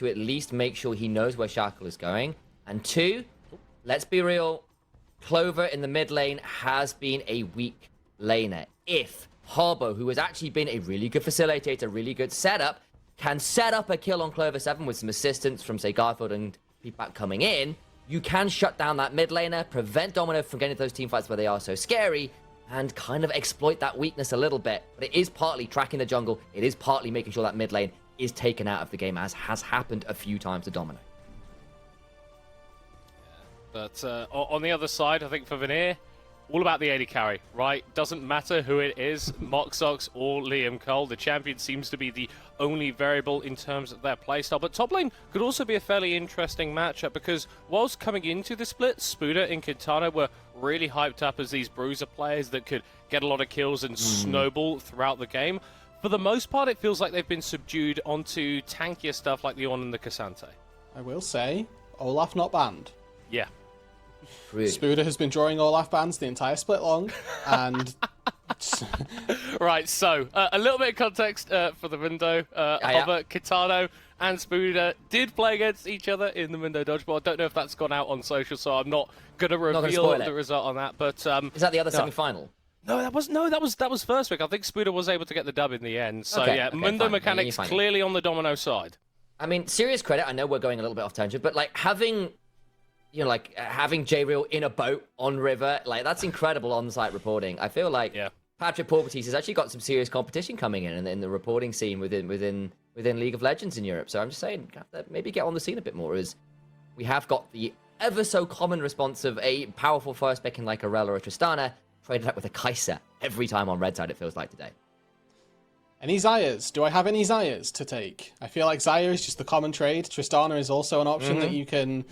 to at least make sure he knows where Shackle is going. And 2, let's be real, Clover in the mid lane has been a weak laner. If Harbo, who has actually been a really good facilitator, really good setup, can set up a kill on Clover 7 with some assistance from, say, Garfield and feedback coming in, you can shut down that mid laner, prevent Domino from getting into those team fights where they are so scary, and kind of exploit that weakness a little bit. But it is partly tracking the jungle, it is partly making sure that mid lane is taken out of the game, as has happened a few times to Domino. But on the other side, I think for Vanir, all about the AD carry, right? Doesn't matter who it is, Moxox or Liam Cole. The champion seems to be the only variable in terms of their playstyle. But top lane could also be a fairly interesting matchup because whilst coming into the split, Spuda and Quintana were really hyped up as these bruiser players that could get a lot of kills and snowball throughout the game. For the most part, it feels like they've been subdued onto tankier stuff like the Ornn and the Cassante. I will say, Olaf not banned. Yeah. Really? Spuda has been drawing Olaf bans the entire split long, and... Right, so a little bit of context for the window. Hover, Kitano and Spuda did play against each other in the window dodgeball. I don't know if that's gone out on social, so I'm not going to reveal the result on that. But is that the other semi-final? No, that was first week. I think Spuda was able to get the dub in the end. So yeah, Mundo fine. mechanics clearly on the Domino side. I mean, serious credit. I know we're going a little bit off tangent, but like having J-Real in a boat on river, like that's incredible on-site reporting. I feel like Patrick Porpoise has actually got some serious competition coming in the reporting scene within League of Legends in Europe. So I'm just saying, maybe get on the scene a bit more, as we have got the ever so common response of a powerful first pick in like a Rel or a Tristana traded up with a Kai'Sa every time on red side, it feels like today. Any Xayahs? Do I have any Xayahs to take? I feel like Xayah is just the common trade. Tristana is also an option that you can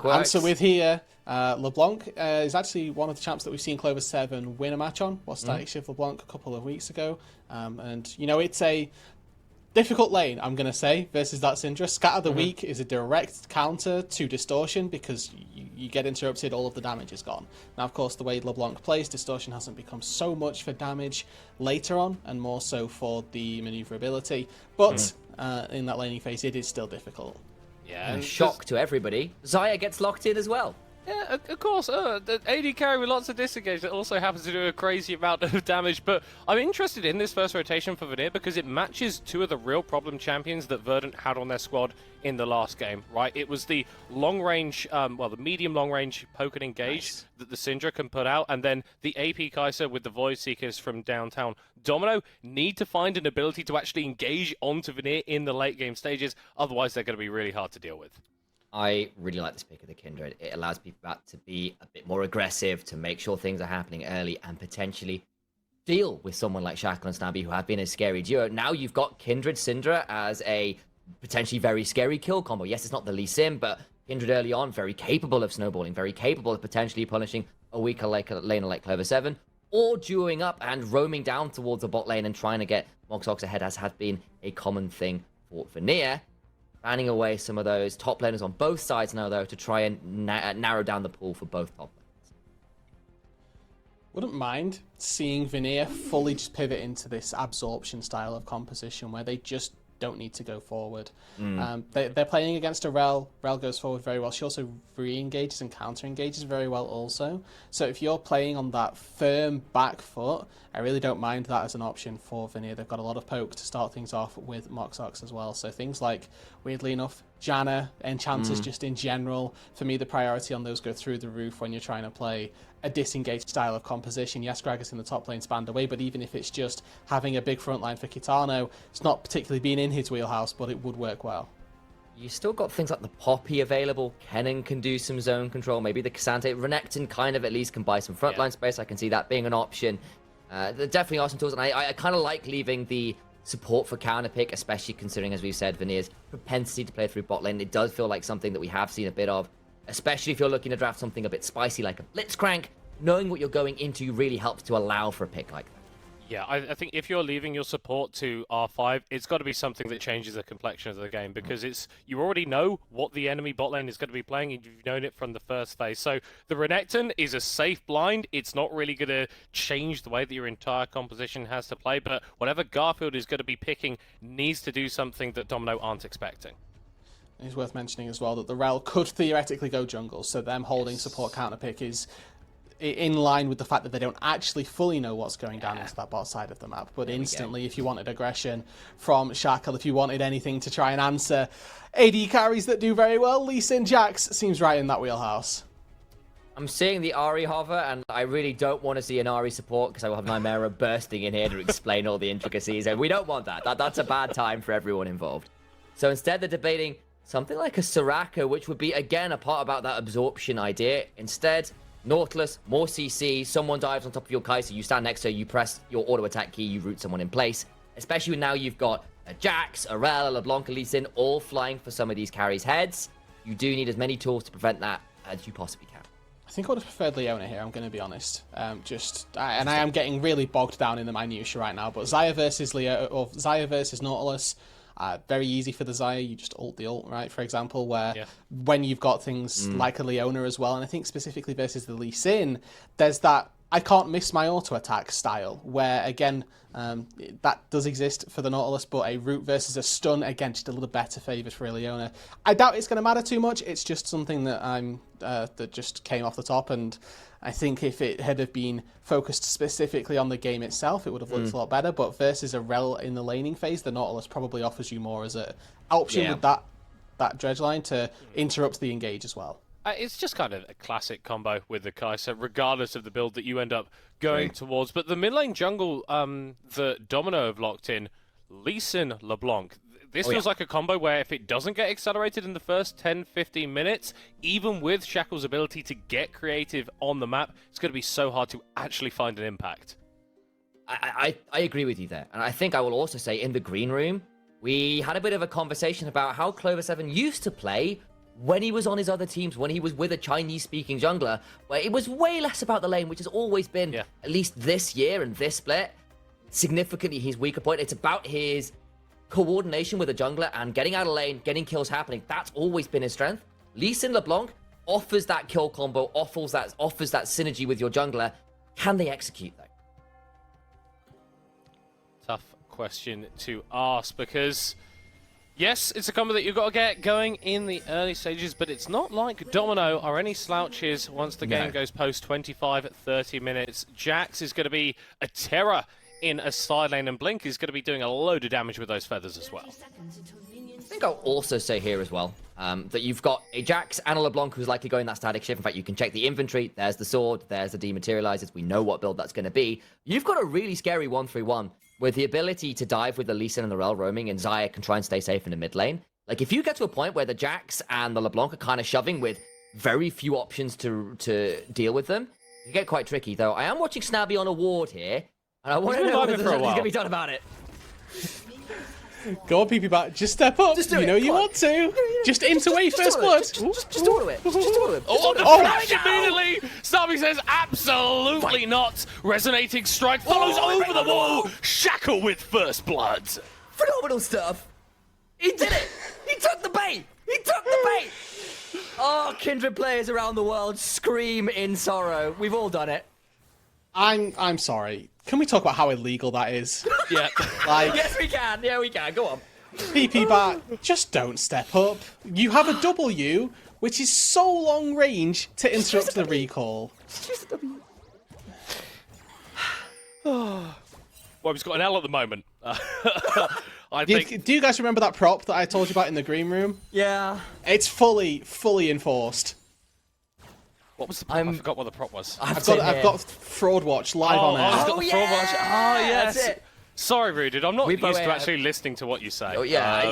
answer with here. LeBlanc is actually one of the champs that we've seen Clover 7 win a match on. Was Static Shift LeBlanc a couple of weeks ago. And, you know, it's a difficult lane, I'm going to say, versus that Syndra. Scatter the Weak is a direct counter to Distortion because you get interrupted, all of the damage is gone. Now, of course, the way LeBlanc plays, Distortion hasn't become so much for damage later on and more so for the maneuverability. But in that laning phase, it is still difficult. Yeah, and shock to everybody, Xayah gets locked in as well. Yeah, of course. The AD carry with lots of disengage that also happens to do a crazy amount of damage. But I'm interested in this first rotation for Vanir because it matches two of the real problem champions that Verdant had on their squad in the last game, right? It was the long range, the medium long range poke and engage that the Syndra can put out, and then the AP Kai'Sa with the Void Seekers from downtown. Domino need to find an ability to actually engage onto Vanir in the late game stages, otherwise they're going to be really hard to deal with. I really like this pick of the Kindred. It allows people to be a bit more aggressive, to make sure things are happening early, and potentially deal with someone like Shackle and Snabby, who have been a scary duo. Now you've got Kindred Syndra as a potentially very scary kill combo. Yes, it's not the Lee Sin, but Kindred early on, very capable of snowballing, very capable of potentially punishing a weaker laner like Clover 7, or duoing up and roaming down towards the bot lane and trying to get Moxox ahead, as has been a common thing for Vanir. Banning away some of those top laners on both sides now, though, to try and narrow down the pool for both top laners. Wouldn't mind seeing Vanir fully just pivot into this absorption style of composition where they just don't need to go forward. They're playing against a Rel. Rel goes forward very well. She also re-engages and counter-engages very well also. So if you're playing on that firm back foot, I really don't mind that as an option for Vanir. They've got a lot of poke to start things off with Moxox as well. So things like, weirdly enough, Janna, Enchanters just in general, for me the priority on those go through the roof when you're trying to play a disengaged style of composition. Yes, Gragas in the top lane spanned away, but even if it's just having a big front line for Kitano, it's not particularly been in his wheelhouse, but it would work well. You still got things like the Poppy available. Kennen can do some zone control. Maybe the Cassante. Renekton kind of at least can buy some frontline space. I can see that being an option. There definitely are some tools, and I kind of like leaving the support for counter pick, especially considering, as we've said, Vanir's propensity to play through bot lane. It does feel like something that we have seen a bit of, especially if you're looking to draft something a bit spicy like a Blitzcrank. Knowing what you're going into really helps to allow for a pick like that. Yeah, I think if you're leaving your support to R5, it's got to be something that changes the complexion of the game, because you already know what the enemy bot lane is going to be playing, and you've known it from the first phase. So the Renekton is a safe blind. It's not really going to change the way that your entire composition has to play, but whatever Garfield is going to be picking needs to do something that Domino aren't expecting. it's worth mentioning as well that the Rel could theoretically go jungle, so them holding support counter pick is in line with the fact that they don't actually fully know what's going down into that bot side of the map. But instantly, if you wanted aggression from Shackle, if you wanted anything to try and answer AD carries that do very well, Lee Sin Jax seems right in that wheelhouse. I'm seeing the Ari hover, and I really don't want to see an Ari support because I will have Nymera bursting in here to explain all the intricacies, and we don't want that. That's a bad time for everyone involved. So instead, they're debating something like a Soraka, which would be, again, a part about that absorption idea. Instead, Nautilus, more CC, someone dives on top of your Kai'Sa, you stand next to her, you press your auto attack key, you root someone in place. Especially now you've got a Jax, a Rel, a LeBlanc, a Lee Sin, all flying for some of these carries' heads. You do need as many tools to prevent that as you possibly can. I think I would have preferred Leona here, I'm going to be honest. And I am getting really bogged down in the minutiae right now, but Xayah versus Xayah versus Nautilus, very easy for the Xayah. You just ult the ult, right? For example, where when you've got things like a Leona as well, and I think specifically versus the Lee Sin, there's that I can't miss my auto attack style, where again, that does exist for the Nautilus, but a root versus a stun, again, just a little better favoured for a Leona. I doubt it's going to matter too much. It's just something that that just came off the top, and I think if it had have been focused specifically on the game itself, it would have looked a lot better. But versus a Rel in the laning phase, the Nautilus probably offers you more as an option with that dredge line to interrupt the engage as well. It's just kind of a classic combo with the Kai'Sa, regardless of the build that you end up going towards. But the mid lane jungle that Domino have locked in, Lee Sin, LeBlanc, this feels like a combo where if it doesn't get accelerated in the first 10-15 minutes, even with Shackle's ability to get creative on the map, it's going to be so hard to actually find an impact. I agree with you there. And I think I will also say in the green room, we had a bit of a conversation about how Clover7 used to play when he was on his other teams, when he was with a Chinese-speaking jungler, where it was way less about the lane, which has always been, at least this year and this split, significantly his weaker point. It's about his coordination with a jungler and getting out of lane, getting kills happening. That's always been his strength. Lee Sin LeBlanc offers that kill combo, offers that synergy with your jungler. Can they execute, though? Tough question to ask, because yes, it's a combo that you've got to get going in the early stages, but it's not like Domino are any slouches once the game goes post 25-30 minutes. Jax is going to be a terror in a side lane, and Blink is going to be doing a load of damage with those feathers as well. I think I'll also say here as well that you've got a Jax and a LeBlanc who's likely going that static shift. In fact, you can check the inventory. There's the sword. There's the dematerializers. We know what build that's going to be. You've got a really scary 1-3-1 with the ability to dive with the Lee Sin and the Rel roaming, and Xayah can try and stay safe in the mid lane. Like, if you get to a point where the Jax and the LeBlanc are kind of shoving with very few options to deal with them, it get quite tricky, though. I am watching Snabby on a ward here, and I want to know whether something's going to be done about it. Go on, PP Bat. Just step up. Just do it. You know you want to. Just into first blood. Just auto it. Just auto it. Immediately, Snabby says, absolutely not. Resonating strike follows over the wall. Shackle with first blood. Phenomenal stuff. He did it. He took the bait. He took the bait. Oh, Kindred players around the world scream in sorrow. We've all done it. I'm sorry. Can we talk about how illegal that is? Yeah. Like, yes, we can. Yeah, we can. Go on. PP Bat, just don't step up. You have a W, which is so long range to interrupt the recall. Just a W. Well, he's got an L at the moment. Do you guys remember that prop that I told you about in the green room? Yeah. It's fully enforced. What was the prop? I forgot what the prop was. I've got Fraud Watch live on air. He's got the Fraud Watch. Oh, yes. That's it. Sorry, Rudid. I'm not used to actually listening to what you say. Oh, yeah.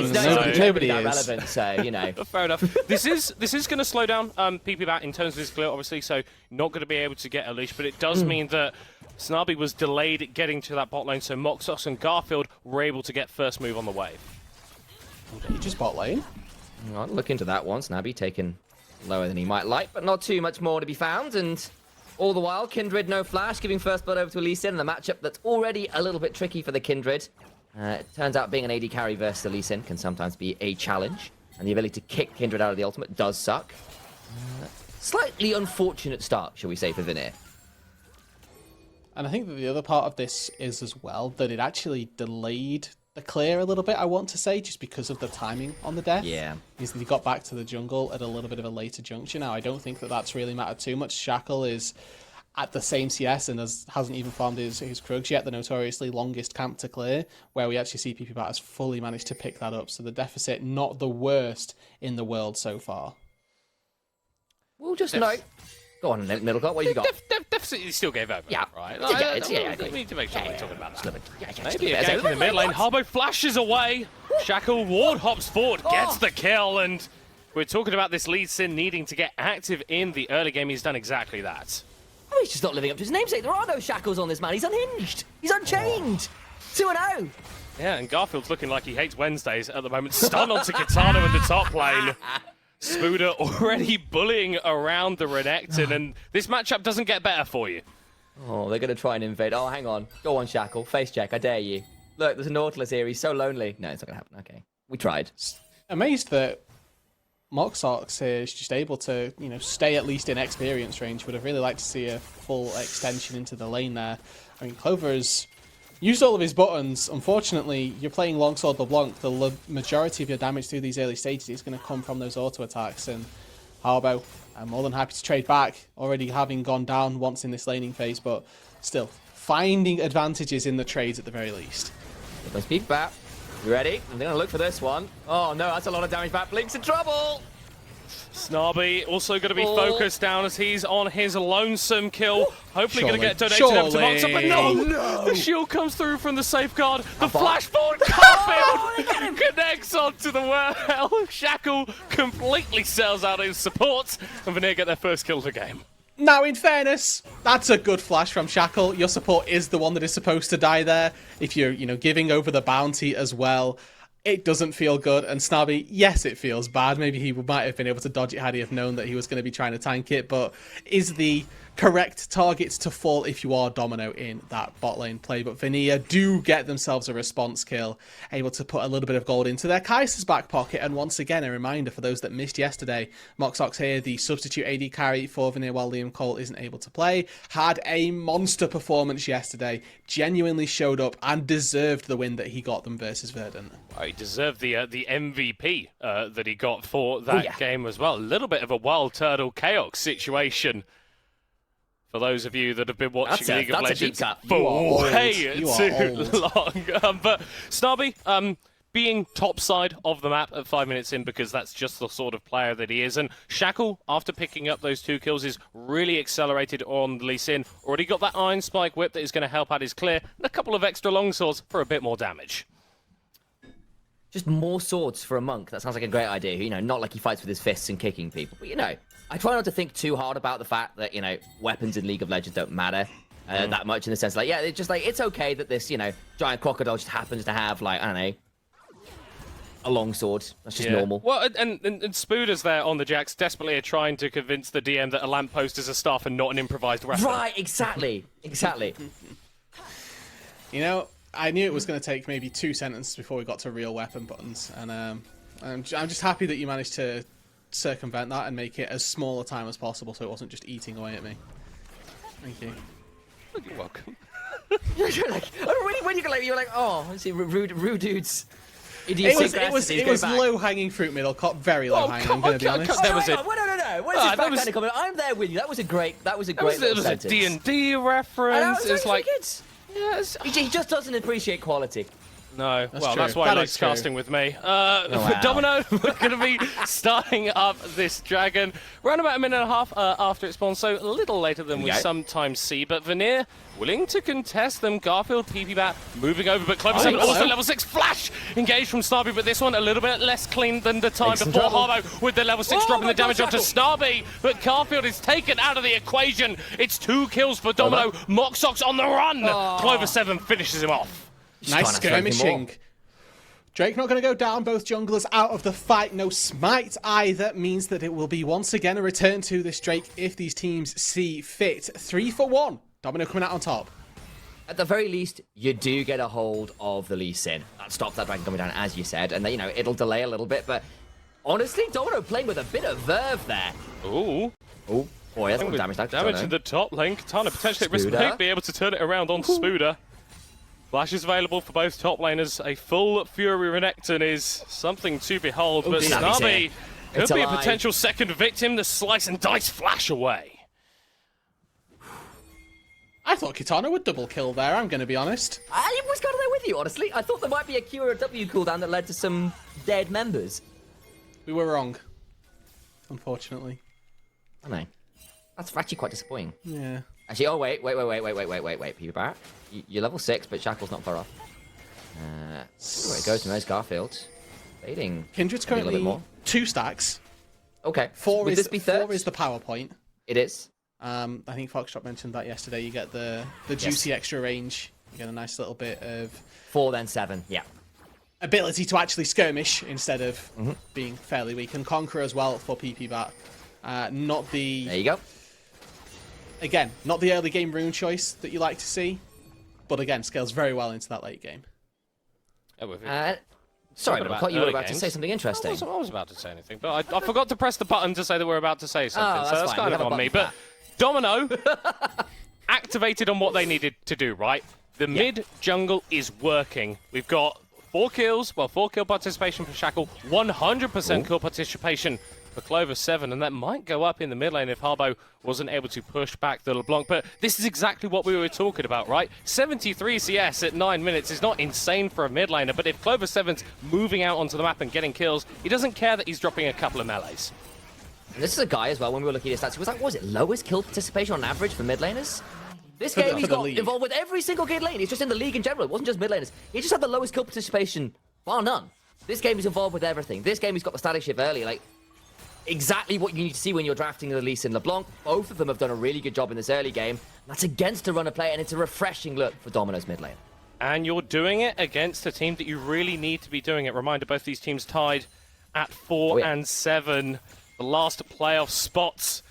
Nobody that is. relevant, so, you know. Fair enough. This is going to slow down PP Bat in terms of his clear, obviously, so not going to be able to get a leash, but it does mean that Snarby was delayed getting to that bot lane, so Moxos and Garfield were able to get first move on the wave. You just bot lane? I'll look into that one. Snabby taken lower than he might like, but not too much more to be found. And all the while, Kindred no flash, giving first blood over to Lee Sin in the matchup that's already a little bit tricky for the Kindred. It turns out being an AD carry versus the Lee Sin can sometimes be a challenge, and the ability to kick Kindred out of the ultimate does suck. Slightly unfortunate start, shall we say, for Vanir. And I think that the other part of this is as well that it actually delayed a clear a little bit, I want to say, just because of the timing on the death. Yeah. Is that he got back to the jungle at a little bit of a later juncture. Now, I don't think that that's really mattered too much. Shackle is at the same CS and hasn't even farmed his Krugs yet, the notoriously longest camp to clear, where we actually see PP has fully managed to pick that up. So the deficit, not the worst in the world so far. We'll just note. Go on, Middlecott, what you got? Deficit you still gave over. Yeah. Right. Yeah, We need to make sure we're talking about that. Yeah, Maybe a gank in the mid lane. Harbo flashes away. Shackle ward hops forward, gets the kill, and we're talking about this Lee Sin needing to get active in the early game. He's done exactly that. Oh, he's just not living up to his namesake. There are no shackles on this man. He's unhinged. He's unchained. 2-0. Yeah, and Garfield's looking like he hates Wednesdays at the moment. Stun onto Kitana in the top lane. Spooder already bullying around the Renekton, and this matchup doesn't get better for you. Oh, they're going to try and invade. Oh, hang on. Go on, Shackle. Face check. I dare you. Look, there's a Nautilus here. He's so lonely. No, it's not going to happen. Okay. We tried. Amazed that Moxox is just able to, stay at least in experience range. Would have really liked to see a full extension into the lane there. I mean, Clover's used all of his buttons. Unfortunately, you're playing Longsword LeBlanc. The majority of your damage through these early stages is going to come from those auto attacks. And Harbo, I'm more than happy to trade back, already having gone down once in this laning phase, but still finding advantages in the trades at the very least. Let's peek back. You ready? I'm going to look for this one. Oh, no, that's a lot of damage back. Blink's in trouble. Snarby also going to be focused down as he's on his lonesome kill. Hopefully going to get donated over to Moxa, but no! The shield comes through from the safeguard. The flash forward, Garfield connects onto the well. Shackle completely sells out his support, and Vanir get their first kill of the game. Now, in fairness, that's a good flash from Shackle. Your support is the one that is supposed to die there. If you're, giving over the bounty as well, it doesn't feel good. And Snarby, yes, it feels bad. Maybe he might have been able to dodge it had he have known that he was going to be trying to tank it, but is the correct targets to fall if you are Domino in that bot lane play. But Vanir do get themselves a response kill, able to put a little bit of gold into their Kai'Sa's back pocket. And once again, a reminder for those that missed yesterday, Moxox here, the substitute AD carry for Vanir while Liam Cole isn't able to play, had a monster performance yesterday, genuinely showed up and deserved the win that he got them versus Verdant. He deserved the MVP that he got for that game as well. A little bit of a wild turtle chaos situation. For those of you that have been watching League of Legends for way too long. But Snarby, being top side of the map at 5 minutes in, because that's just the sort of player that he is. And Shackle, after picking up those 2 kills, is really accelerated on Lee Sin. Already got that Iron Spike whip that is going to help out his clear, and a couple of extra longswords for a bit more damage. Just more swords for a monk. That sounds like a great idea. Not like he fights with his fists and kicking people. But, I try not to think too hard about the fact that, weapons in League of Legends don't matter that much in the sense it's just it's okay that this, giant crocodile just happens to have, I don't know, a long sword. That's just normal. Well, and Spooder's there on the Jax, desperately trying to convince the DM that a lamppost is a staff and not an improvised weapon. Right, exactly. I knew it was going to take maybe 2 sentences before we got to real weapon buttons, and I'm just happy that you managed to circumvent that and make it as small a time as possible so it wasn't just eating away at me. Thank you. You're welcome. When you're like, oh, I see rude dudes. It was low-hanging fruit, Middlecott. Very low-hanging, I'm going to be honest. No. What is this backhand comment? I'm there with you. That was a great little sentence. sentence. A D&D reference. It's like... He just doesn't appreciate quality. No, that's why he likes casting with me. Domino, we're going to be starting up this dragon around about a minute and a half after it spawns, so a little later than we sometimes see. But Vanir willing to contest them. Garfield, TP Bat moving over, but Clover 7 also level 6 flash engaged from Snarby, but this one a little bit less clean than the time before. Harbo with the level 6 dropping the damage onto Snarby, but Garfield is taken out of the equation. It's 2 kills for Domino. Moxox on the run. Clover 7 finishes him off. Nice skirmishing. Drake not going to go down. Both junglers out of the fight. No smite either. Means that it will be once again a return to this Drake if these teams see fit. 3 for 1. Domino coming out on top. At the very least, you do get a hold of the Lee Sin. That stops that dragon coming down, as you said. And then, it'll delay a little bit. But honestly, Domino playing with a bit of verve there. Ooh. Oh, boy, that's some damage. Damage in the top lane. Katana potentially at risk may be able to turn it around onto Spooder. Flash is available for both top laners. A full Fury Renekton is something to behold, but dear. Snubby could It's be a alive. potential second victim. The slice and dice flash away. I thought Kitana would double kill there, I'm going to be honest. I was kind of there with you, honestly. I thought there might be a Q or a W cooldown that led to some dead members. We were wrong, unfortunately. I know. That's actually quite disappointing. Yeah. Actually, oh, wait, Peter Barrett. You're level 6, but Shackle's not far off. Where it goes from those Garfield. Fading. Kindred's maybe a little bit currently more. 2 stacks. Okay. Four Would is, this be third? 4 is the power point. It is. I think Foxtrot mentioned that yesterday. You get the juicy extra range. You get a nice little bit of 4, then 7. Yeah. ability to actually skirmish instead of being fairly weak. And Conqueror as well for PP Bat. Not the... There you go. Again, not the early game rune choice that you like to see. But again, scales very well into that late game. Sorry, but I thought you were about to say something interesting. I was about to say anything, but I forgot to press the button to say that we're about to say something. So that's fine. kind of on me. But Domino activated on what they needed to do, right? The mid jungle is working. We've got 4 kills, 4 kill participation for Shackle, 100% kill participation for Clover 7, and that might go up in the mid lane if Harbo wasn't able to push back the LeBlanc. But this is exactly what we were talking about, right? 73 CS at 9 minutes is not insane for a mid laner, but if Clover 7's moving out onto the map and getting kills, he doesn't care that he's dropping a couple of melees. And this is a guy as well, when we were looking at his stats, he was like, what was it, lowest kill participation on average for mid laners? This game, he's got involved with every single mid lane. He's just in the league in general. It wasn't just mid laners. He just had the lowest kill participation, bar none. This game, he's involved with everything. This game, he's got the static shift early. Like, exactly what you need to see when you're drafting the Lee Sin LeBlanc. Both of them have done a really good job in this early game. That's against a run of play, and it's a refreshing look for Domino's mid lane. And you're doing it against a team that you really need to be doing it. Reminder, both these teams tied at 4 and 7. The last playoff spots,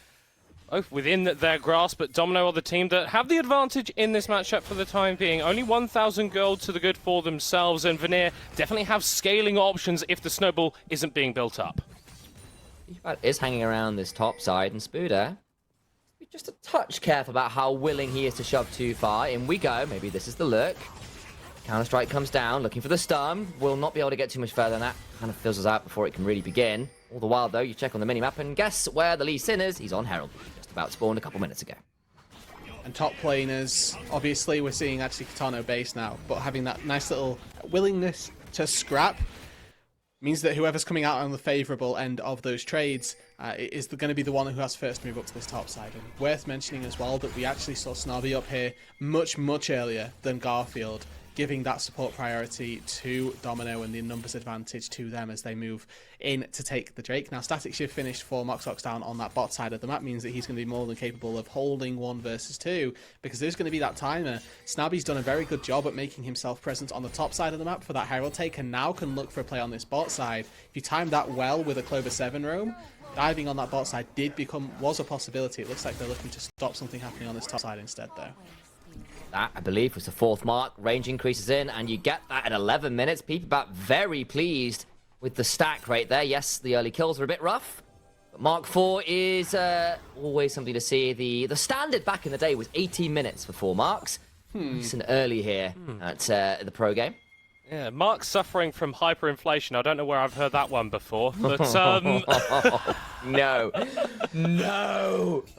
both within their grasp, but Domino are the team that have the advantage in this matchup for the time being. Only 1,000 gold to the good for themselves, and Vanir definitely have scaling options if the snowball isn't being built up. Is hanging around this top side, and Spuda, be just a touch careful about how willing he is to shove too far. In we go. Maybe this is the look. Counter-Strike comes down, looking for the stun. Will not be able to get too much further than that. Kind of fizzles out before it can really begin. All the while, though, you check on the minimap and guess where the Lee Sin is? He's on Herald. Just about spawned a couple minutes ago. And top laners, obviously we're seeing actually Kitano base now, but having that nice little willingness to scrap means that whoever's coming out on the favourable end of those trades is going to be the one who has first move up to this top side. And worth mentioning as well that we actually saw Snobby up here much, much earlier than Garfield, giving that support priority to Domino and the numbers advantage to them as they move in to take the Drake. Now, static shift finished for Moxox down on that bot side of the map means that he's going to be more than capable of holding 1 versus 2, because there's going to be that timer. Snabby's done a very good job at making himself present on the top side of the map for that Herald take, and now can look for a play on this bot side. If you time that well with a Clover 7 roam, diving on that bot side was a possibility. It looks like they're looking to stop something happening on this top side instead, though. That, I believe, was the 4th mark. Range increases in, and you get that at 11 minutes. People back very pleased with the stack right there. Yes, the early kills were a bit rough, but Mark 4 is always something to see. The standard back in the day was 18 minutes for 4 marks. Decent early here at the pro game. Yeah, Mark's suffering from hyperinflation. I don't know where I've heard that one before, but No.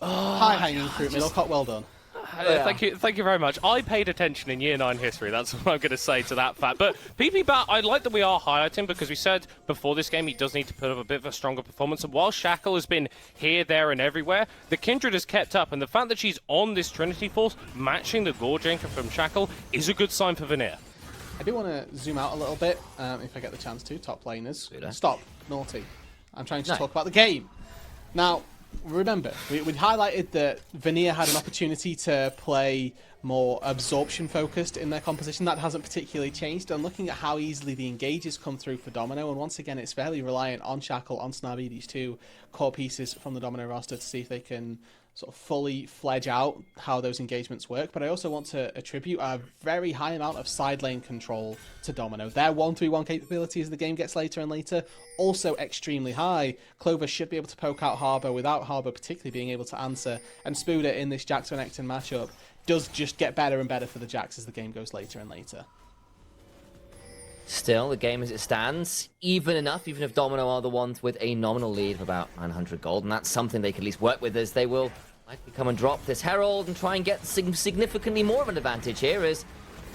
High-hanging fruit, Middlecott, well done. Thank you very much. I paid attention in Year 9 history. That's what I'm going to say to that fact. But PP Bat, I like that we are highlighting, because we said before this game he does need to put up a bit of a stronger performance. And while Shackle has been here, there, and everywhere, the Kindred has kept up. And the fact that she's on this Trinity Force, matching the Gorge anchor from Shackle, is a good sign for Vanir. I do want to zoom out a little bit, if I get the chance to. Top laners. Stop. Naughty. I'm trying to talk about the game. Now, remember, we highlighted that Vanir had an opportunity to play more absorption-focused in their composition. That hasn't particularly changed. And looking at how easily the engages come through for Domino, and once again, it's fairly reliant on Shackle, on Snabby, these 2 core pieces from the Domino roster, to see if they can sort of fully fledge out how those engagements work. But I also want to attribute a very high amount of side lane control to Domino. Their 1-3-1 capability as the game gets later and later, also extremely high. Clover should be able to poke out Harbo without Harbo particularly being able to answer. And Spuda in this Jax Renekton matchup does just get better and better for the Jacks as the game goes later and later. Still, the game as it stands, even enough, even if Domino are the ones with a nominal lead of about 900 gold, and that's something they can at least work with, as they will likely come and drop this Herald and try and get significantly more of an advantage here, as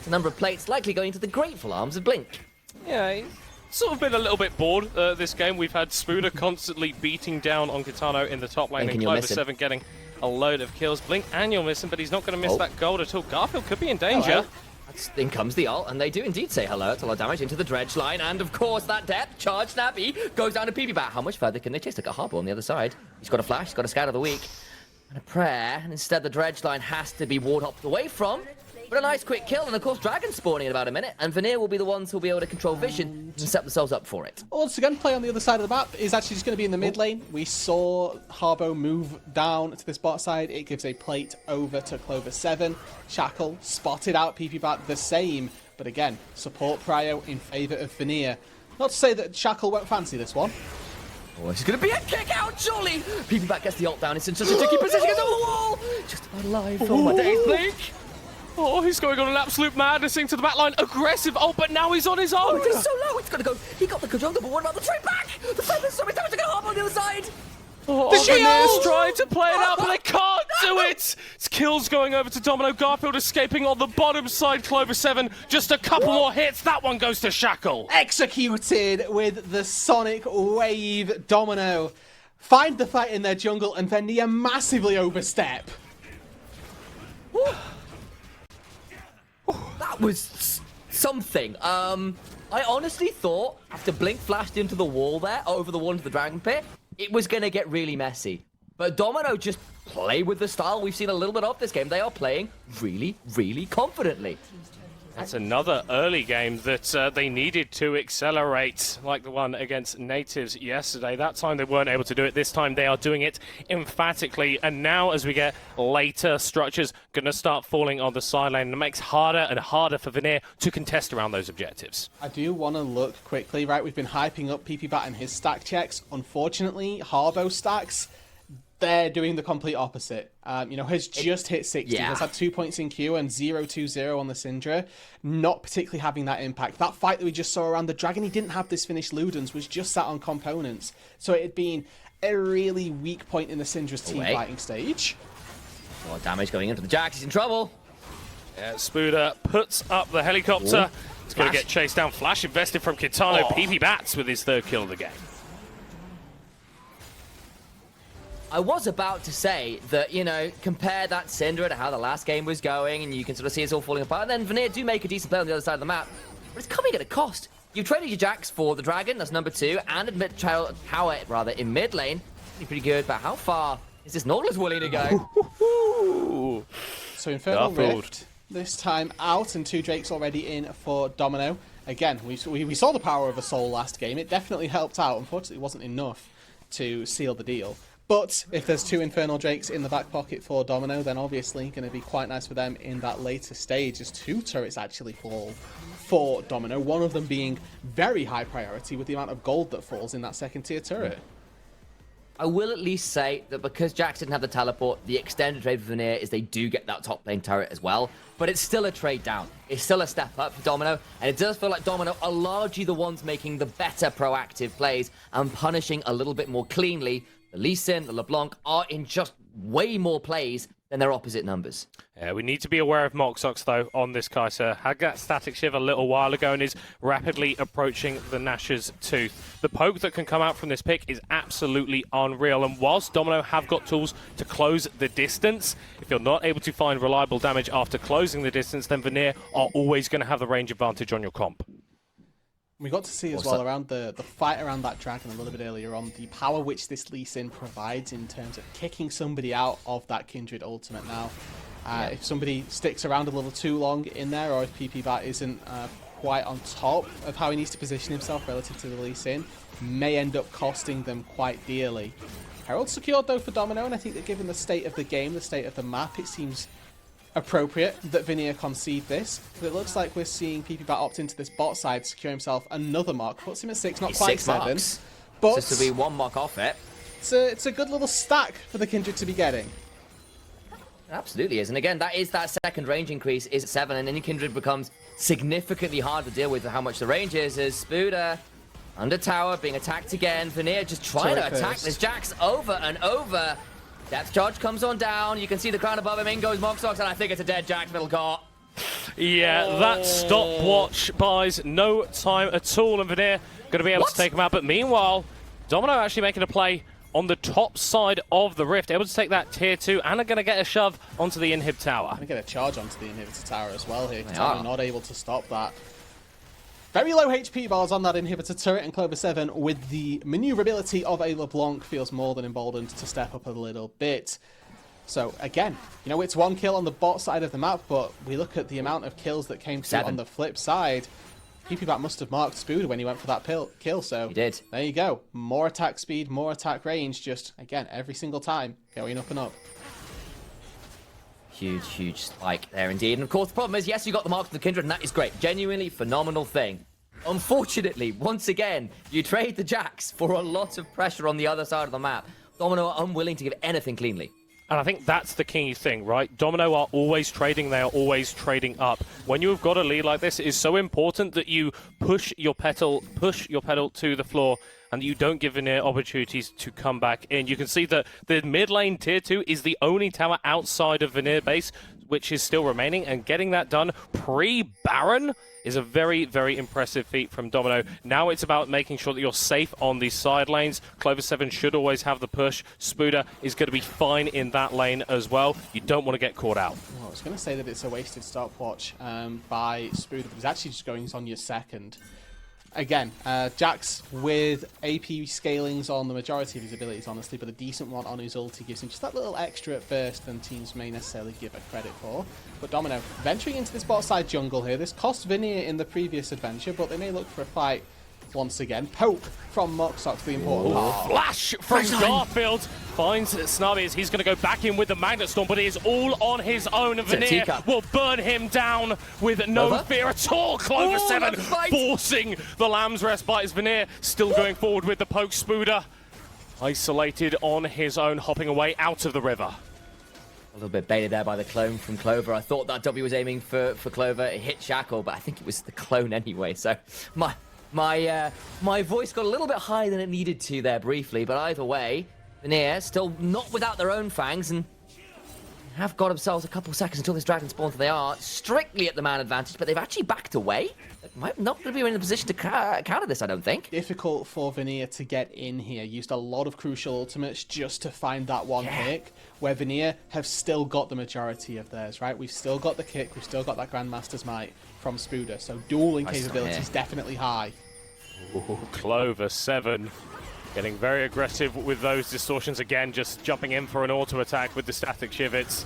the number of plates likely going to the grateful arms of Blink. Yeah, he's sort of been a little bit bored this game. We've had Spooder constantly beating down on Kitano in the top lane, and Clover7 getting a load of kills. Blink and you're missing, but he's not going to miss that gold at all. Garfield could be in danger. In comes the ult, and they do indeed say hello. It's a lot of damage into the dredge line, and of course that depth charge snappy goes down to PB Bat. How much further can they chase? They got Harbour on the other side. He's got a flash, he's got a scout of the week, and a prayer, and instead the dredge line has to be ward hopped away from. But a nice quick kill, and of course Dragon spawning in about a minute, and Vanir will be the ones who'll be able to control vision and set themselves up for it. Once again, play on the other side of the map is actually just going to be in the mid lane. We saw Harbo move down to this bot side. It gives a plate over to Clover7. Shackle spotted out PP Bat the same, but again, support prio in favour of Vanir. Not to say that Shackle won't fancy this one. Oh, this is going to be a kick out, surely! PP Bat gets the ult down, it's in such a tricky position, gets over the wall! Just about alive. Oh my days, Blink! Oh, he's going on an absolute madness into the backline. Aggressive. Oh, but now he's on his own. Oh, it's so low. It's going to go. He got the jungle, but what about the trade back? The Feather's so much damage. They're going to hop on the other side. Oh, Vanir's trying to play it out, but they can't do it. It's kills going over to Domino. Garfield escaping on the bottom side. Clover7, just a couple more hits. That one goes to Shackle. Executed with the Sonic Wave. Domino find the fight in their jungle, and Vanir massively overstep. That was something. I honestly thought after Blink flashed into the wall there, over the wall into the Dragon Pit, it was going to get really messy. But Domino just play with the style we've seen a little bit of this game. They are playing really, really confidently. That's another early game that they needed to accelerate, like the one against Natives yesterday. That time they weren't able to do it. This time they are doing it emphatically. And now, as we get later, Structure's going to start falling on the sideline. And it makes harder and harder for Vanir to contest around those objectives. I do want to look quickly, right? We've been hyping up PP Bat and his stack checks. Unfortunately, Harbo stacks, they're doing the complete opposite. Has just hit 60. Yeah. Has had 2 points in Q and 0-2-0 on the Syndra. Not particularly having that impact. That fight that we just saw around the Dragon, he didn't have this finished Ludens, was just sat on components. So it had been a really weak point in the Syndra's team fighting stage. A lot of damage going into the Jax. He's in trouble. Yeah, Spooder puts up the helicopter. It's going to get chased down. Flash invested from Kitano. PP Bats with his third kill of the game. I was about to say that, compare that Syndra to how the last game was going, and you can sort of see it's all falling apart. And then Vanir do make a decent play on the other side of the map, but it's coming at a cost. You've traded your Jax for the Dragon, that's number 2, and a tower, in mid lane. Pretty good, but how far is this Nautilus willing to go? So Infernal Rift this time out, and 2 Drakes already in for Domino. Again, we saw the power of a soul last game. It definitely helped out. Unfortunately, it wasn't enough to seal the deal. But if there's 2 Infernal Drakes in the back pocket for Domino, then obviously going to be quite nice for them in that later stage, as 2 turrets actually fall for Domino, one of them being very high priority with the amount of gold that falls in that second tier turret. I will at least say that because Jax didn't have the teleport, the extended trade for Vanir is they do get that top lane turret as well, but it's still a trade down. It's still a step up for Domino, and it does feel like Domino are largely the ones making the better proactive plays and punishing a little bit more cleanly. The Lee Sin, the LeBlanc are in just way more plays than their opposite numbers. Yeah, we need to be aware of Moxox, though, on this Kai'Sa. Had that static shiv a little while ago and is rapidly approaching the Nash's tooth. The poke that can come out from this pick is absolutely unreal. And whilst Domino have got tools to close the distance, if you're not able to find reliable damage after closing the distance, then Vanir are always going to have the range advantage on your comp. We got to see as well around the fight around that Dragon a little bit earlier on, the power which this Lee Sin provides in terms of kicking somebody out of that Kindred ultimate now. If somebody sticks around a little too long in there, or if PP Bat isn't quite on top of how he needs to position himself relative to the Lee Sin, may end up costing them quite dearly. Herald secured though for Domino, and I think that given the state of the game, the state of the map, it seems appropriate that Vanir concede this. But it looks like we're seeing PP Bat opt into this bot side, secure himself another mark, puts him at 6, not quite 7. Marks. But Just to be 1 mark off it. it's a good little stack for the Kindred to be getting. Absolutely is. And again, that second range increase is 7, and then Kindred becomes significantly harder to deal with how much the range is, as Spuda under tower being attacked again. Vanir just trying to attack this Jax over and over. Depth charge comes on down. You can see the crown above him. In goes Moxox, and I think it's a dead Jax middle court. Yeah, that stopwatch buys no time at all, and Vanir going to be able to take him out. But meanwhile, Domino actually making a play on the top side of the Rift, able to take that tier 2, and are going to get a shove onto the inhib tower. Going to get a charge onto the inhibitor tower as well here. Katana not able to stop that. Very low HP bars on that inhibitor turret, and Clover 7 with the maneuverability of a LeBlanc feels more than emboldened to step up a little bit. So again, you know, it's 1 kill on the bot side of the map, but we look at the amount of kills that came through on the flip side. PPBat must have marked Spuda when he went for that kill, so he did. There you go. More attack speed, more attack range, just, again, every single time, going up and up. Huge spike there indeed. And of course, the problem is, yes, you got the mark from the Kindred, and that is great. Genuinely phenomenal thing. Unfortunately, once again, you trade the Jax for a lot of pressure on the other side of the map. Domino are unwilling to give anything cleanly. And I think that's the key thing, right? Domino are always trading. They are always trading up. When you've got a lead like this, it is so important that you push your pedal to the floor, and that you don't give Vanir opportunities to come back in. You can see that the mid lane tier 2 is the only tower outside of Vanir base which is still remaining, and getting that done pre-Baron is a very, very impressive feat from Domino. Now it's about making sure that you're safe on these side lanes. Clover 7 should always have the push. Spuda is going to be fine in that lane as well. You don't want to get caught out. Well, I was going to say that it's a wasted stopwatch by Spuda, but he's actually just going on your second. Again, Jax with AP scalings on the majority of his abilities, honestly, but a decent one on his ulti gives him just that little extra at first than teams may necessarily give it credit for. But Domino venturing into this bot side jungle here. This cost Vanir in the previous adventure, but they may look for a fight once again. Poke from Moxox, the important part. Flash from Garfield finds Snubby as he's going to go back in with the Magnet Storm, but it is all on his own. And Vanir will burn him down with no fear at all. Clover 7 forcing the Lamb's Rest bite as Vanir still going forward with the poke. Spuda isolated on his own, hopping away out of the river. A little bit baited there by the clone from Clover. I thought that W was aiming for Clover. It hit Shackle, but I think it was the clone anyway. So my voice got a little bit higher than it needed to there briefly, but either way, Vanir still not without their own fangs and have got themselves a couple seconds until this dragon spawns. They are strictly at the man advantage, but they've actually backed away. They might not be in a position to counter this, I don't think. Difficult for Vanir to get in here. Used a lot of crucial ultimates just to find that one pick, where Vanir have still got the majority of theirs, right? We've still got the kick, we've still got that Grandmaster's Might from Spuda, so dueling capability is definitely high. Ooh, Clover 7 getting very aggressive with those distortions again, just jumping in for an auto attack with the static shivets.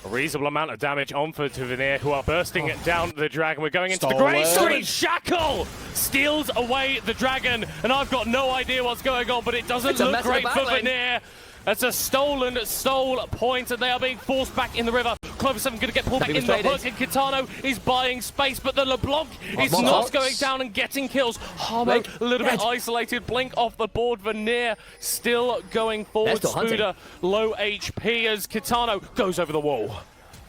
A reasonable amount of damage on for Vanir, who are bursting down the dragon. We're going into the Great Street. Shackle steals away the dragon, and I've got no idea what's going on, but it doesn't look great for Vanir. That's a stolen point, and they are being forced back in the river. Clover 7 going to get pulled back in the hook, and Kitano is buying space, but the LeBlanc is not going down and getting kills. Harmo a little bit isolated, Blink off the board. Vanir still going forward. Spuda low HP as Kitano goes over the wall.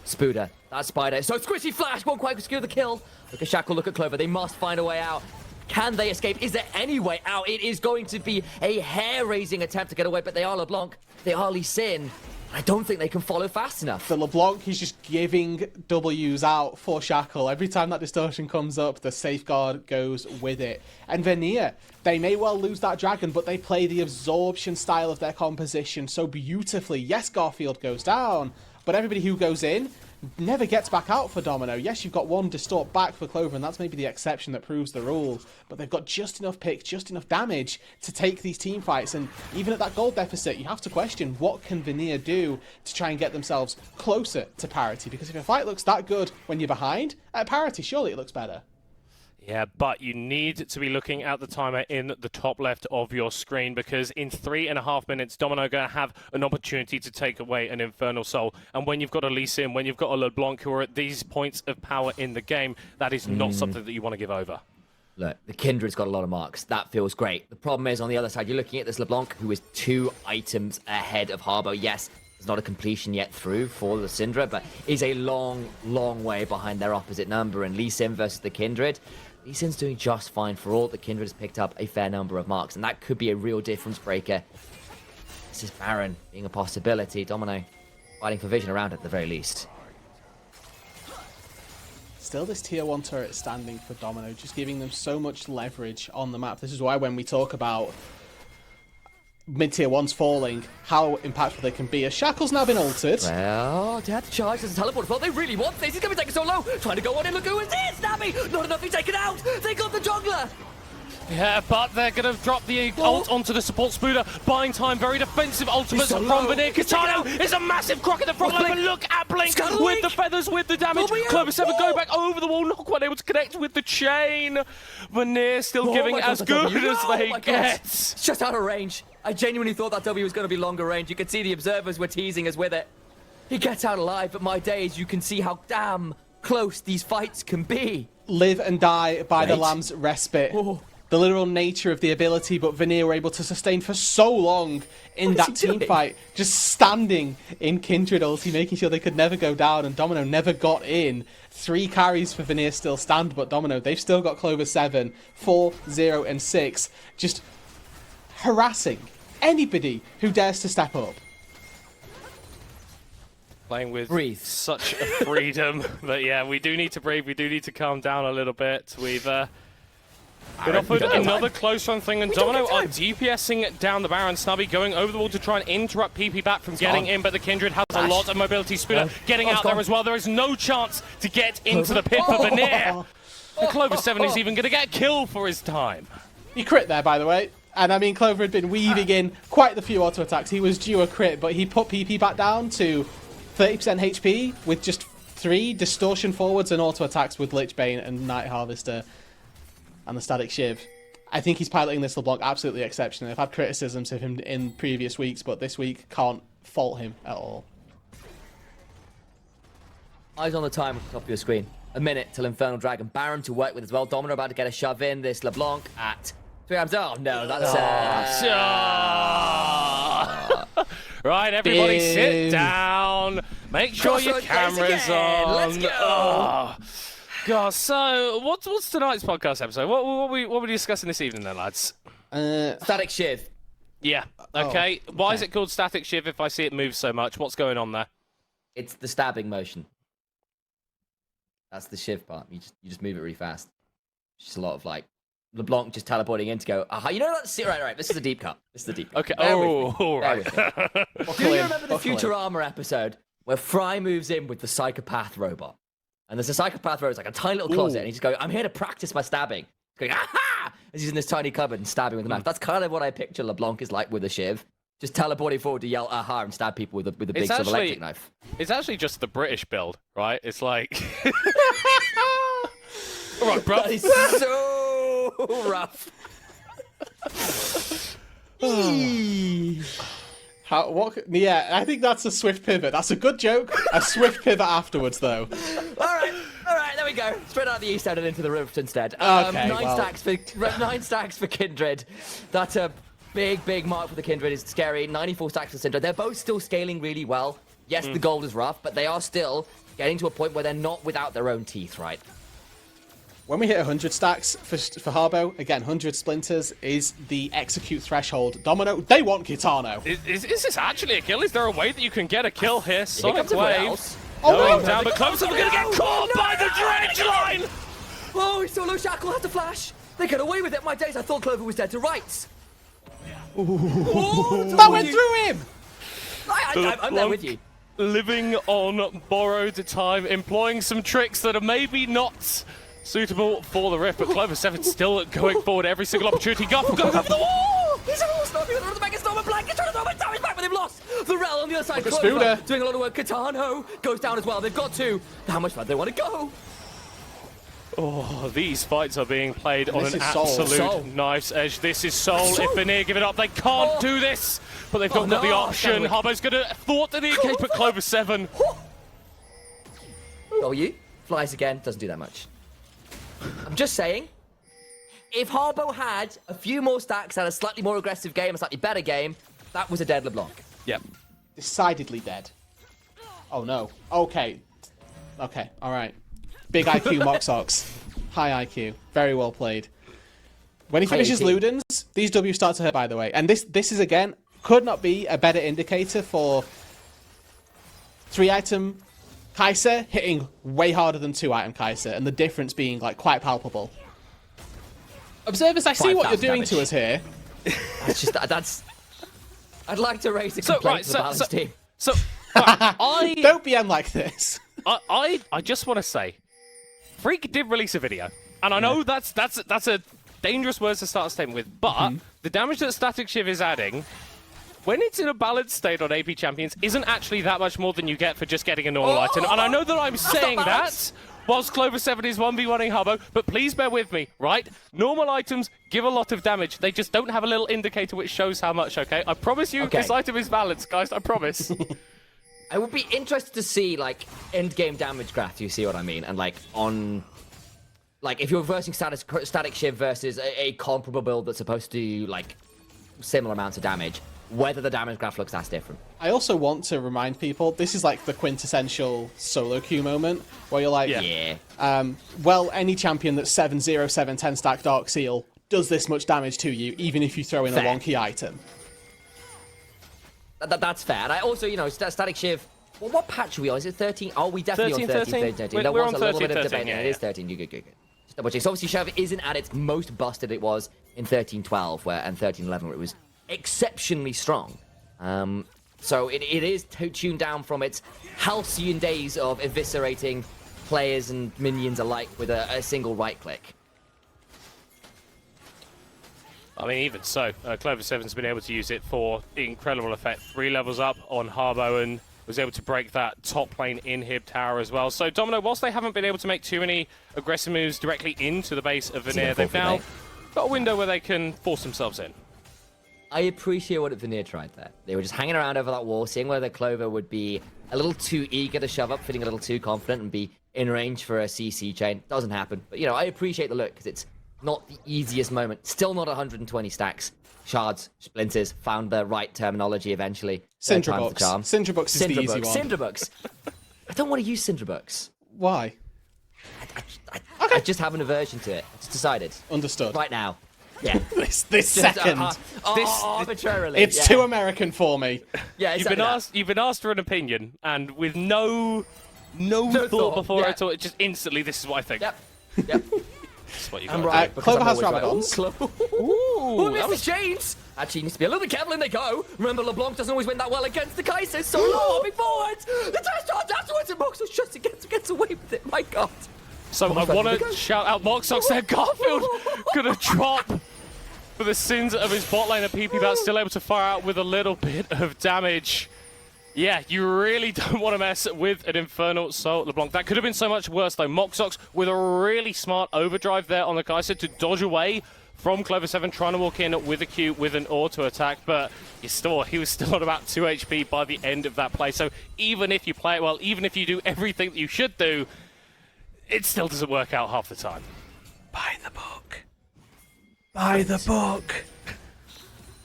Spuda, that spider. So squishy flash won't quite secure the kill. Look at Shackle, look at Clover. They must find a way out. Can they escape? Is there any way out? It is going to be a hair-raising attempt to get away, but they are LeBlanc. They are Lee Sin. I don't think they can follow fast enough. The LeBlanc, he's just giving W's out for Shackle. Every time that distortion comes up, the safeguard goes with it. And Vanir, they may well lose that dragon, but they play the absorption style of their composition so beautifully. Yes, Garfield goes down, but everybody who goes in never gets back out for Domino. Yes, you've got one distort back for Clover, and that's maybe the exception that proves the rule, but they've got just enough picks, just enough damage to take these team fights, and even at that gold deficit, you have to question what can Vanir do to try and get themselves closer to parity, because if a fight looks that good when you're behind, at parity, surely it looks better. Yeah, but you need to be looking at the timer in the top left of your screen, because in 3.5 minutes, Domino are going to have an opportunity to take away an Infernal Soul. And when you've got a Lee Sin, when you've got a LeBlanc who are at these points of power in the game, that is not something that you want to give over. Look, the Kindred's got a lot of marks. That feels great. The problem is, on the other side, you're looking at this LeBlanc, who is 2 items ahead of Harbo. Yes, There's not a completion yet through for the Syndra, but is a long, long way behind their opposite number. And Lee Sin versus the Kindred. Lee Sin's doing just fine for all. The Kindred has picked up a fair number of marks, and that could be a real difference breaker. This is Baron being a possibility. Domino fighting for vision around it at the very least. Still this tier 1 turret standing for Domino, just giving them so much leverage on the map. This is why when we talk about mid-tier 1s falling, how impactful they can be. As Shackle's now been altered. Well, they had to charge as a teleport. Well, they really want this. He's going to be taken so low. Trying to go on in. Look who is this. Snabby. Not enough. He's taken out. They got the jungler. Yeah, but they're going to drop the ult onto the support Spooder. Buying time, very defensive ultimates So from low. Vanir. Kitano is a massive croc in the front line, but look at Blink with the feathers, with the damage. Clover 7 going back over the wall, not quite able to connect with the chain. Vanir still giving as good as they get. It's just out of range. I genuinely thought that W was going to be longer range. You could see the observers were teasing us with it. He gets out alive, but my days, you can see how damn close these fights can be. Live and die by the Right. Lamb's respite. Oh. The literal nature of the ability, but Vanir were able to sustain for so long in What that is he team doing? fight, just standing in Kindred ulti, making sure they could never go down, and Domino never got in. 3 carries for Vanir still stand, but Domino, they've still got Clover 7, 4, 0, and 6, just harassing anybody who dares to step up. Playing with Breathe. such a freedom. But yeah, we do need to breathe. We do need to calm down a little bit. We've been offered another close run thing, and Domino are DPSing down the Baron. Snubby going over the wall to try and interrupt PP back from getting in, but the Kindred has a lot of mobility. Spooder getting out there as well. There is no chance to get into the pit for Vanir. And Clover 7 is even going to get a kill for his time. He crit there, by the way. And I mean, Clover had been weaving in quite the few auto attacks. He was due a crit, but he put PP back down to 30% HP with just 3 distortion forwards and auto attacks with Lich Bane and Night Harvester and the Static Shiv. I think he's piloting this LeBlanc absolutely exceptionally. I've had criticisms of him in previous weeks, but this week can't fault him at all. Eyes on the time at the top of your screen. A minute till Infernal Dragon. Baron to work with as well. Domino about to get a shove in. This LeBlanc at 3 hours. Oh, no, that's... Right, everybody sit down. Make sure your camera's on. Let's go. Oh. God, so what's tonight's podcast episode? What are we discussing this evening then, lads? Static Shiv. Yeah, okay. Why is it called Static Shiv if I see it move so much? What's going on there? It's the stabbing motion. That's the Shiv part. You just move it really fast. It's just a lot of like LeBlanc just teleporting in to go, aha, you know that's right, this is a deep cut. This is the deep cut. Okay, Bear with me. all Bear right. with me. Do you remember the Futurama episode where Fry moves in with the psychopath robot? And there's a psychopath robot, it's like a tiny little closet, and he's just going, I'm here to practice my stabbing. He's going, aha! As he's in this tiny cupboard and stabbing with the knife. That's kind of what I picture LeBlanc is like with a Shiv. Just teleporting forward to yell aha and stab people with a big sort of electric knife. It's actually just the British build, right? It's like... All right, bro. That is so rough. Yeah, I think that's a swift pivot. That's a good joke. A swift pivot afterwards, though. All right, there we go. Straight out the east end and into the rift instead. Okay, nine stacks for Kindred. That's a big mark for the Kindred. It's scary. 94 stacks for Syndra. They're both still scaling really well. Yes, the gold is rough, but they are still getting to a point where they're not without their own teeth, right? When we hit 100 stacks for Harbo, again, 100 splinters is the execute threshold. Domino, they want Kitano. Is this actually a kill? Is there a way that you can get a kill here? Sonic comes everyone Wave. else. Oh, Going down, but closer, we're going to get caught by the dredge line! Oh, he's solo Shackle has to flash. They get away with it. My days, I thought Clover was dead to rights. That went through him! I'm there with you. Living on borrowed time, employing some tricks that are maybe not suitable for the Rift, but Clover 7 still going forward every single opportunity. Go for the wall! He's a horse, not the back, it's not blank, he's trying to throw it down, he's back, but they've lost! The Rel on the other side, Look at Clover Spooder. doing a lot of work, Kitano goes down as well, they've got two. How much further they want to go? Oh, these fights are being played on This an is Soul. absolute Soul. knife's edge. This is Soul. If Vanir give it up, they can't do this, but they've got the option. no. Harbo's going to thwart the escape at Clover 7. W flies again, doesn't do that much. I'm just saying, if Harbo had a few more stacks, had a slightly more aggressive game, a slightly better game, that was a dead LeBlanc. Yep. Decidedly dead. Oh no. Okay. Okay, alright. Big IQ Moxox. High IQ. Very well played. When he finishes Ludens, these W start to hurt, by the way. And this is, again, could not be a better indicator for 3-item Kaiser hitting way harder than 2-item Kaiser, and the difference being, like, quite palpable. Observers, I see what you're doing to us here. That's just, that's... I'd like to raise a complaint to the balance team. So, I... Don't BM like this. I just want to say, Freak did release a video, and I know that's a dangerous word to start a statement with, but the damage that Static Shiv is adding, when it's in a balanced state on AP champions, isn't actually that much more than you get for just getting a normal item. And I know that I'm saying that whilst Clover 7 is 1v1ing Harbo, but please bear with me, right? Normal items give a lot of damage. They just don't have a little indicator which shows how much, okay? I promise you this item is balanced, guys. I promise. I would be interested to see, like, end-game damage graph, you see what I mean? And, like, on... Like, if you're versing Static Shiv versus a comparable build that's supposed to do, like, similar amounts of damage, whether the damage graph looks as different. I also want to remind people, this is, like, the quintessential solo queue moment, where you're like, well, any champion that's 7-0, 7-10 stack Dark Seal does this much damage to you, even if you throw in a wonky item. That's fair. And I also, you know, Static Shiv... Well, what patch are we on? Is it 13? Oh, we definitely on 13. There was a little bit of debate. Yeah, it is 13. Good. Just double check. So obviously, Shiv isn't at its most busted it was in 13-12 and 13-11, where it was exceptionally strong. So it is tuned down from its halcyon days of eviscerating players and minions alike with a single right click. I mean, even so, Clover 7's been able to use it for incredible effect. 3 levels up on Harbo and was able to break that top lane inhib tower as well. So, Domino, whilst they haven't been able to make too many aggressive moves directly into the base of Vanir, they've now got a window where they can force themselves in. I appreciate what Vanir tried there. They were just hanging around over that wall, seeing whether Clover would be a little too eager to shove up, feeling a little too confident and be in range for a CC chain. Doesn't happen. But, you know, I appreciate the look because it's not the easiest moment. Still not 120 stacks. Shards, splinters, found the right terminology eventually. Cinderbooks. Cinderbooks is the easy one. Cinderbooks. I don't want to use Cinderbooks. Why? I just have an aversion to it. I just decided. Understood. Right now. Yeah. this second. Arbitrarily. It's too American for me. Yeah, exactly. You've been asked for an opinion, and with no thought before at all, it just instantly, this is what I think. Yep. That's what you got. Right, Clover has Rabadons. Ooh, Mr. James! Actually, needs to be a little bit careful in they go. Remember, LeBlanc doesn't always win that well against the Kaiser, so hopping forward! The test shot afterwards, and Moxos just gets away with it. My God. So I want to shout out Moxox there. Garfield gonna drop for the sins of his bot lane. A PP that's still able to fire out with a little bit of damage. Yeah, you really don't want to mess with an Infernal Soul LeBlanc. That could have been so much worse, though. Moxox with a really smart overdrive there on the Kaiser to dodge away from Clover 7, trying to walk in with a Q with an auto attack, but he was still on about 2 HP by the end of that play. So even if you play it well, even if you do everything that you should do, it still doesn't work out half the time. Buy the book. Buy the book.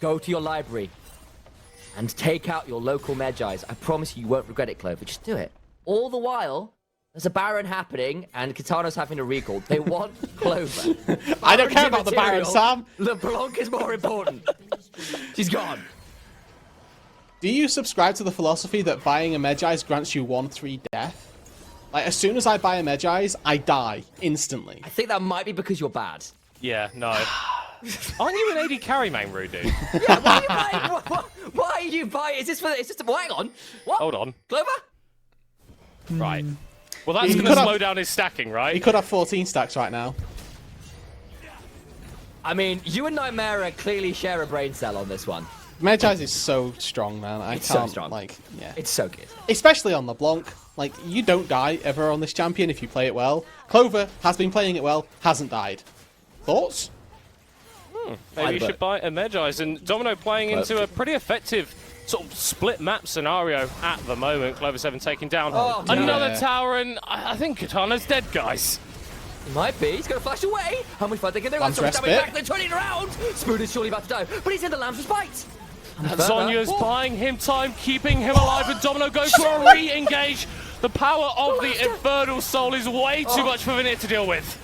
Go to your library and take out your local Medjais. I promise you won't regret it, Clover. Just do it. All the while, there's a Baron happening, and Kitano's having a recall. They want Clover. I don't care about the Baron, Sam. LeBlanc is more important. She's gone. Do you subscribe to the philosophy that buying a Medjais grants you 1-3 death? Like, as soon as I buy a Medjais, I die instantly. I think that might be because you're bad. Yeah, no. Aren't you an AD carry main, Rude dude? Yeah, why are you buying? Why are you buying? Is this hang on. What? Hold on. Clover? Right. Well, that's going to slow down his stacking, right? He could have 14 stacks right now. I mean, you and Nightmare clearly share a brain cell on this one. Medjais is so strong, man. It's so strong. Like, yeah. It's so good. Especially on LeBlanc. Like, you don't die ever on this champion if you play it well. Clover has been playing it well, hasn't died. Thoughts? Maybe you should buy a Medjais. And Domino playing into a pretty effective sort of split map scenario at the moment. Clover 7 taking down another tower, and I think Katana's dead, guys. He might be. He's going to flash away. How much fun they get there? So much damage back. They're turning around. Spoon is surely about to die, but he's in the Lamb's Bite. Zonya's buying him time, keeping him alive, and Domino goes for a re-engage. The power of the Infernal Soul is way too much for Vanir to deal with.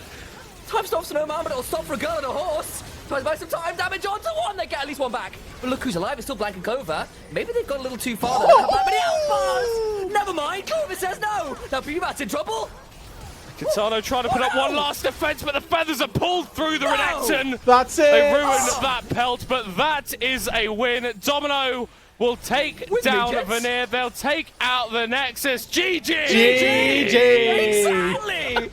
Time stops for no man, but it'll stop for a girl and a horse. Tries to buy some time damage onto one. They get at least one back. But look who's alive. It's still Blank and Clover. Maybe they've got a little too far. They don't have that many outbars. Never mind. Clover says no. Now Pubat's in trouble. Kitano trying to put up one last defense, but the feathers are pulled through the Renekton. That's it. They ruined that pelt, but that is a win. Domino will take down Vanir. They'll take out the Nexus. GG! GG! Exactly.